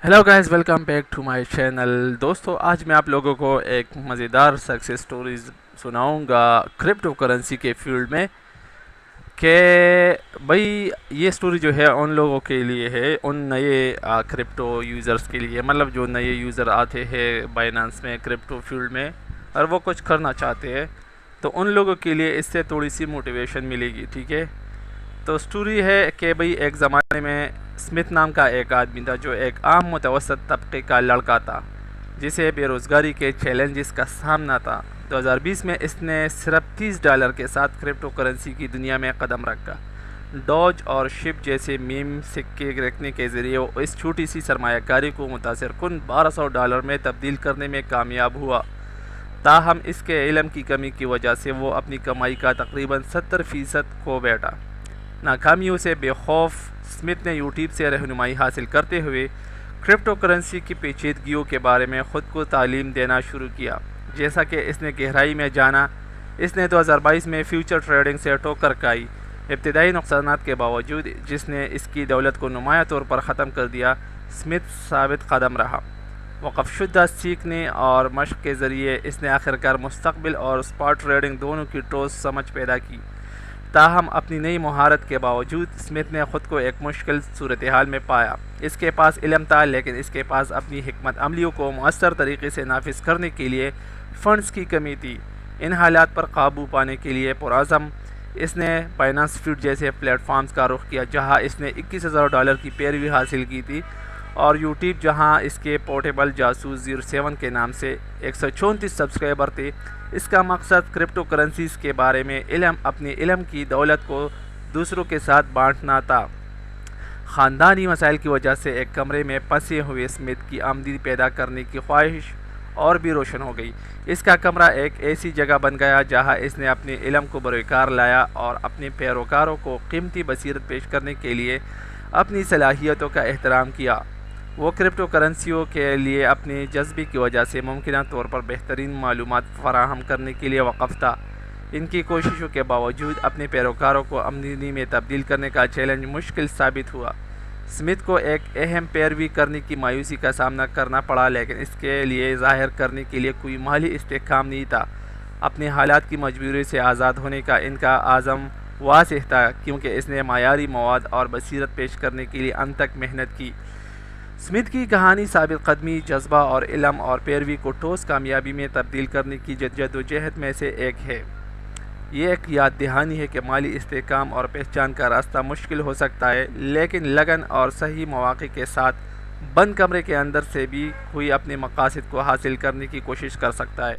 Hello guys, welcome back to my channel. दोस्तों, आज मैं आप लोगों को एक मज़ेदार सक्सेस स्टोरीज सुनाऊंगा क्रिप्टो करेंसी के फील्ड में। कि भाई ये स्टोरी जो है उन लोगों के लिए है, उन नए क्रिप्टो यूज़र्स के लिए, मतलब जो नए यूज़र आते हैं बाइनेंस में, क्रिप्टो फील्ड में, और वो कुछ करना चाहते हैं। तो उन लोगों के लिए इससे थोड़ी सी मोटिवेशन मिलेगी, ठीक है। तो स्टोरी है कि भाई एक ज़माने में स्मिथ नाम का एक आदमी था, जो एक आम मुतवसत तबके का लड़का था, जिसे बेरोज़गारी के चैलेंजेस का सामना था। 2020 में इसने सिर्फ $30 के साथ क्रिप्टो करेंसी की दुनिया में कदम रखा। डॉज और शिप जैसे मीम सिक्के रखने के ज़रिए वो इस छोटी सी सरमायाकारी को मुतासर कुन $1200 में तब्दील करने में कामयाब हुआ। ताहम इसके इल्म की कमी की वजह से वो अपनी कमाई का तकरीबन 70% खो बैठा। नाकामियों से बेखौफ स्मिथ ने यूट्यूब से रहनुमाई हासिल करते हुए क्रिप्टो करेंसी की पेचीदगियों के बारे में ख़ुद को तालीम देना शुरू किया। जैसा कि इसने गहराई में जाना, इसने 2022 में फ्यूचर ट्रेडिंग से ठोकर खाई। इब्तदाई नुकसानात के बावजूद जिसने इसकी दौलत को नुमाया तौर पर ख़त्म कर दिया, स्मिथ साबित कदम रहा। वक़फ़शुदा सीखने और मशक़ के ज़रिए इसने आखिरकार मुस्तक़बिल और स्पॉट ट्रेडिंग दोनों की ठोस समझ पैदा की। ताहम अपनी नई महारत के बावजूद स्मिथ ने ख़ुद को एक मुश्किल सूरत हाल में पाया। इसके पास इल्म था, लेकिन इसके पास अपनी हिकमत अमलियों को मौसर तरीके से नाफिज करने के लिए फ़ंड्स की कमी थी। इन हालात पर काबू पाने के लिए पुरअज़म इसने बाइनेंस फीड जैसे प्लेटफॉर्म्स का रुख किया, जहां इसने $21,000 की पैरवी हासिल की थी, और यूट्यूब जहां इसके पोर्टेबल जासूस 07 के नाम से 134 सब्सक्राइबर थे। इसका मकसद क्रिप्टो करेंसीज़ के बारे में अपनी इल्म की दौलत को दूसरों के साथ बांटना था। ख़ानदानी मसाइल की वजह से एक कमरे में फंसे हुए स्मिथ की आमदनी पैदा करने की ख्वाहिश और भी रोशन हो गई। इसका कमरा एक ऐसी जगह बन गया जहां इसने अपने इल्म को बरकरार लाया और अपने पैरोकारों को कीमती बसीरत पेश करने के लिए अपनी सलाहियतों का एहतराम किया। वो क्रिप्टो करेंसियों के लिए अपने जज्बे की वजह से मुमकिन तौर पर बेहतरीन मालूमात फराहम करने के लिए वक़फ़ था। इनकी कोशिशों के बावजूद अपने पैरोकारों को आमदनी में तब्दील करने का चैलेंज मुश्किल साबित हुआ। स्मिथ को एक अहम पैरवी करने की मायूसी का सामना करना पड़ा, लेकिन इसके लिए ज़ाहिर करने के लिए कोई माली इस्तेहकाम नहीं था। अपने हालात की मजबूरी से आज़ाद होने का इनका आज़म वाज़ेह था, क्योंकि इसने मायारी मवाद और बसीरत पेश करने के लिए अंत तक मेहनत की। स्मिथ की कहानी साबित कदमी, जज्बा और इल्म और पैरवी को ठोस कामयाबी में तब्दील करने की जद्दोजहद में से एक है। ये एक याद दहानी है कि माली इस्तेहकाम और पहचान का रास्ता मुश्किल हो सकता है, लेकिन लगन और सही मौक़े के साथ बंद कमरे के अंदर से भी कोई अपने मकासद को हासिल करने की कोशिश कर सकता है।